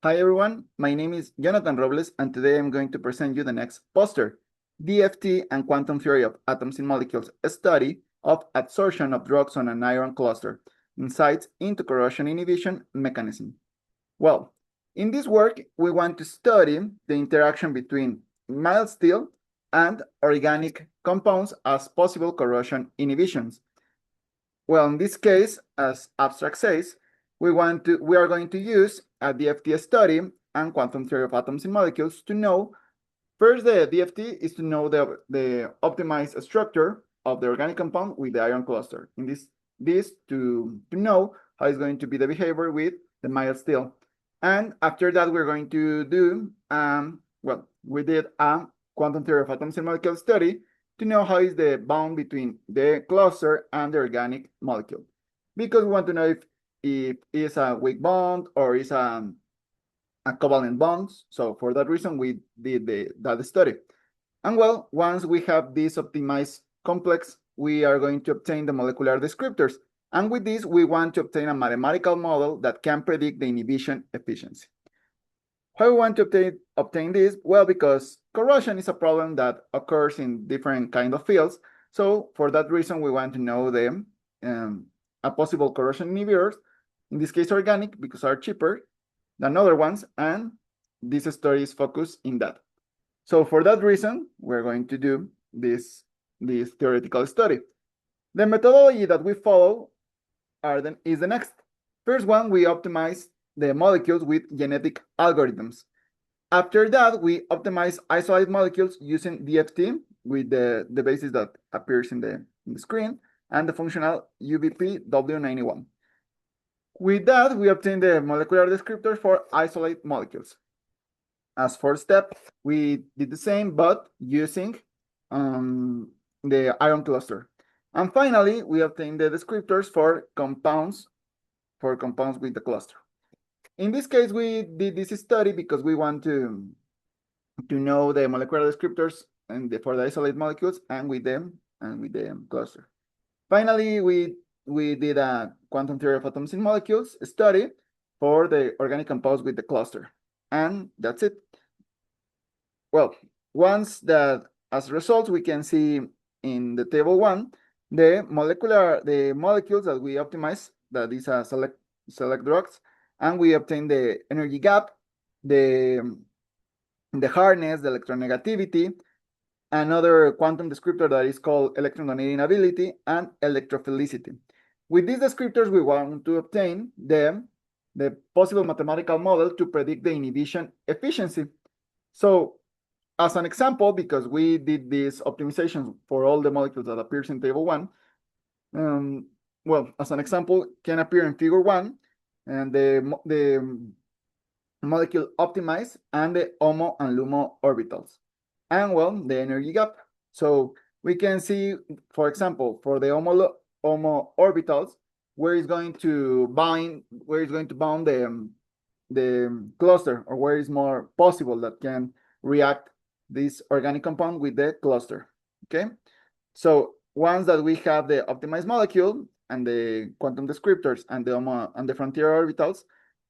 Hi everyone, my name is Jonathan Robles and today I'm going to present you the next poster, DFT and Quantum Theory of Atoms in Molecules, a study of adsorption of drugs on an iron cluster, insights into corrosion inhibition mechanism. Well, in this work, we want to study the interaction between mild steel and organic compounds as possible corrosion inhibitions. Well, in this case, as abstract says, we are going to use a DFT study and quantum theory of atoms in molecules to know, first the DFT is to know the optimized structure of the organic compound with the iron cluster. In this to know how it's going to be the behavior with the mild steel. And after that, we're going to do, we did a quantum theory of atoms in molecules study to know how is the bond between the cluster and the organic molecule. Because we want to know if it's a weak bond or is a covalent bond. So for that reason, we did that study. And well, once we have this optimized complex, we are going to obtain the molecular descriptors. And with this, we want to obtain a mathematical model that can predict the inhibition efficiency. Why we want to obtain this? Well, because corrosion is a problem that occurs in different kind of fields. So for that reason, we want to know a possible corrosion inhibitors, in this case organic, because are cheaper than other ones, and this study is focused in that. So for that reason, we're going to do this theoretical study. The methodology that we follow is the next. First one, we optimize the molecules with genetic algorithms. After that, we optimize isolated molecules using DFT with the basis that appears in the screen and the functional UVP W91. With that, we obtain the molecular descriptors for isolate molecules. As first step, we did the same, but using the iron cluster. And finally, we obtain the descriptors for compounds with the cluster. In this case, we did this study because we want to know the molecular descriptors for the isolate molecules and with the cluster. Finally, we did a quantum theory of atoms in molecules study for the organic compounds with the cluster. And that's it. Well, as results, we can see in the table 1, the molecules that we optimize, that is a select drugs, and we obtain the energy gap, the hardness, the electronegativity, another quantum descriptor that is called electron donating ability, and electrophilicity. With these descriptors, we want to obtain the possible mathematical model to predict the inhibition efficiency. So as an example, because we did these optimizations for all the molecules that appears in table 1, well, as an example, can appear in figure 1, and the molecule optimized and the HOMO and LUMO orbitals. And well, the energy gap. So we can see, for example, for the HOMO orbitals, where it's going to bound the cluster, or where is more possible that can react this organic compound with the cluster. Okay, so once that we have the optimized molecule and the quantum descriptors and the HOMO and the frontier orbitals,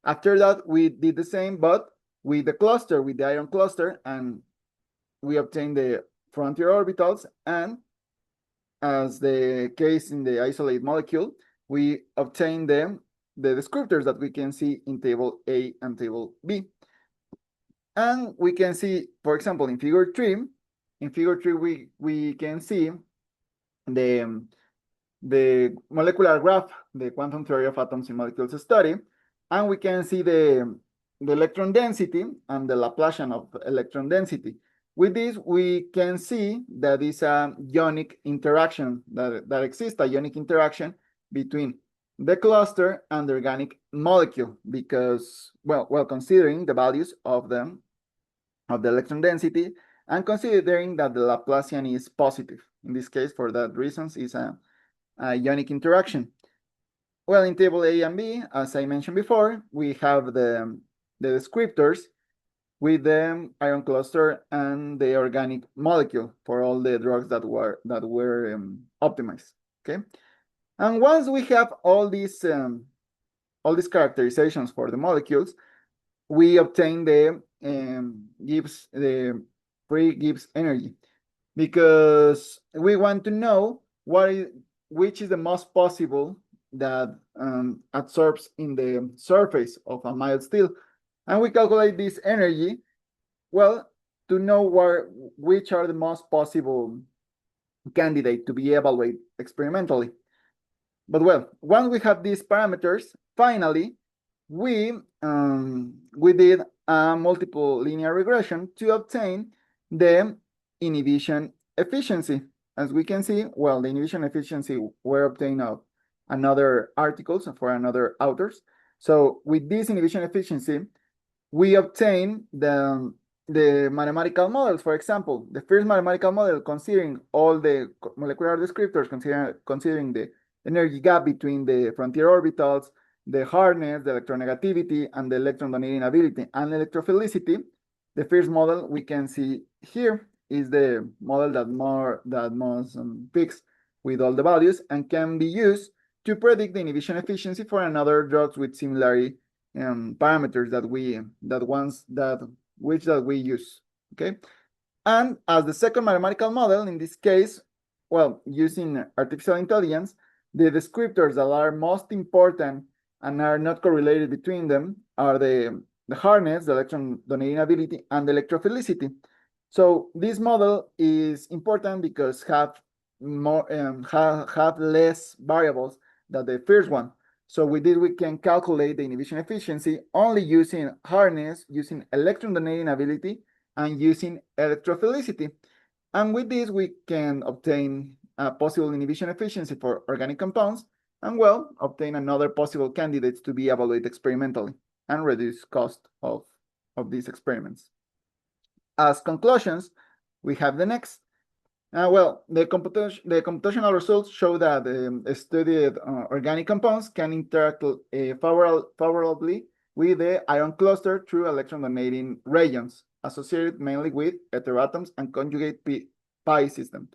after that we did the same, but with the cluster, with the iron cluster, and we obtain the frontier orbitals, and as the case in the isolate molecule, we obtain the descriptors that we can see in table A and table B. And we can see, for example, in figure 3, we can see the molecular graph, the quantum theory of atoms in molecules study, and we can see the electron density and the Laplacian of electron density. With this, we can see that is a ionic interaction, that exists, a ionic interaction between the cluster and the organic molecule, because, well, considering the values of the electron density and considering that the Laplacian is positive. In this case, for that reasons, is a ionic interaction. Well, in table A and B, as I mentioned before, we have the descriptors with the iron cluster and the organic molecule for all the drugs that were optimized. Okay, and once we have all these characterizations for the molecules, we obtain the free Gibbs energy, because we want to know which is the most possible that absorbs in the surface of a mild steel, and we calculate this energy, well, to know which are the most possible candidate to be evaluated experimentally. But well, once we have these parameters, finally, we did a multiple linear regression to obtain the inhibition efficiency. As we can see, well, the inhibition efficiency were obtained of another articles for another authors. So with this inhibition efficiency, we obtain the mathematical models. For example, the first mathematical model, considering all the molecular descriptors, considering the energy gap between the frontier orbitals, the hardness, the electronegativity, and the electron donating ability and electrophilicity. The first model we can see here is the model that most fixed with all the values and can be used to predict the inhibition efficiency for another drugs with similarity parameters that we use. Okay, and as the second mathematical model, in this case, well, using artificial intelligence, the descriptors that are most important and are not correlated between them are the hardness, the electron donating ability, and the electrophilicity. So this model is important because have less variables than the first one. So with this, we can calculate the inhibition efficiency only using hardness, using electron donating ability, and using electrophilicity. And with this, we can obtain a possible inhibition efficiency for organic compounds, and well, obtain another possible candidates to be evaluated experimentally and reduce cost of these experiments. As conclusions, we have the next. Well, the computational results show that studied organic compounds can interact favorably with the ion cluster through electron donating regions associated mainly with heteroatoms and conjugate pi system.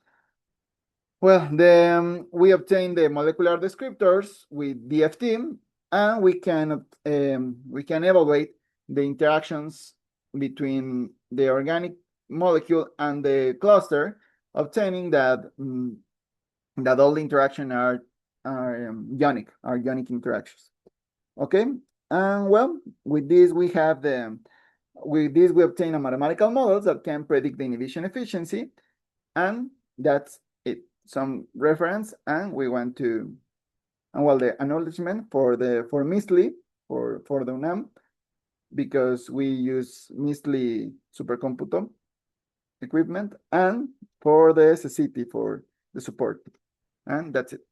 Well, then we obtain the molecular descriptors with DFT, and we can evaluate the interactions between the organic molecule and the cluster, obtaining that all the interaction are ionic interactions. Okay, and well, with this we obtain a mathematical models that can predict the inhibition efficiency, and that's it. Some reference, and we want to, and well, the acknowledgement for MISLI for the UNAM, because we use MISLI supercomputer equipment, and for the CCT for the support, and that's it.